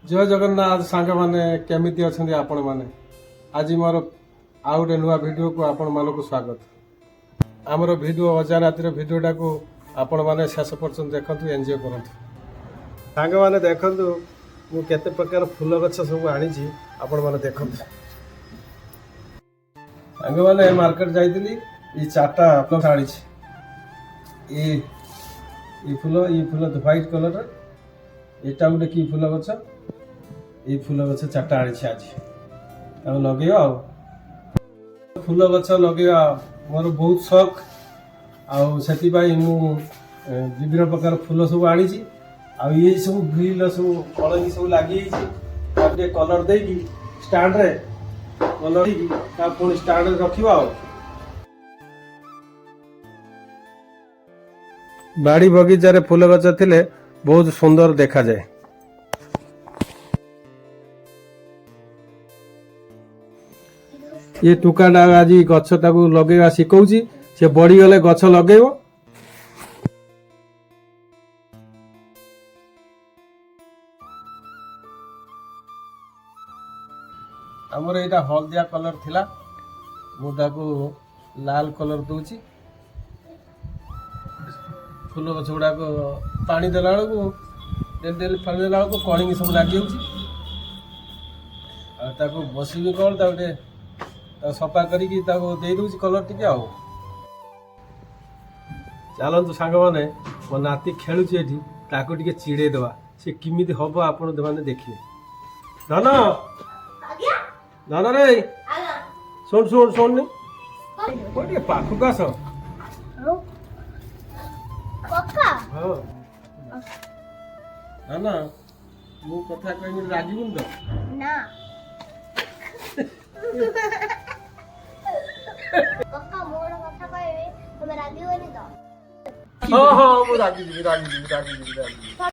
जय जगन्नाथ सांग मैंने केमिति अच्छा आपण मैंने आज मोर आउ गोटे नुआ भिडियो को आपण मान को स्वागत। आमर भिडियो अजा रातिर भिडियोटा को आपण मैंने शेष पर्यटन देखु एंजॉय करूँ। सांग मैंने देखु मु केते प्रकार फूल गछ सब आनी आपण मैंने देखु। सांग मैंने मार्केट जाइली ये चार्टा फूल आनी ये फूल व्हाइट कलर एटा गोटे कि फूल गछ ये फूल गछ चार्टा आनी आज लगे फूल गछ लगे मोर बहुत शौक आउ विभिन्न प्रकार फूल सब आनी ये सब ग्रिल सब कलंगी सब लगी कलर दे स्टैंड रे कलर पुणी स्टैंड रखा बाड़ी बगीचारे फूल गछ थिले बहुत सुंदर देखा जाए। ये टुकाटा आज गछ ताकू लगेगा शिखौची से बढ़ी गले गछ लगेब। हमर एटा हलदिया कलर थिला मु ताकू लाल कलर दूची फूल गछ गुड़ा पानी देला बेलू डेली पानी देला बेलू कलिंग सब लग जाऊँ बसबी कौन गोटे सफा करी दे दूँ कलर टी चलतु सांग मैंने मो नाती खेलुची एठी ताको टिके चिड़े देवा सी किमिति हबो आपण माने देखिए। धन धन रे सुन सुन सुन नी पाखक आस ना मु कथा कहनी राजीबुन तो ना कक्का मोर कथा कहबे तुम राजी होनी तो हां हां मु राजी राजी राजी राजी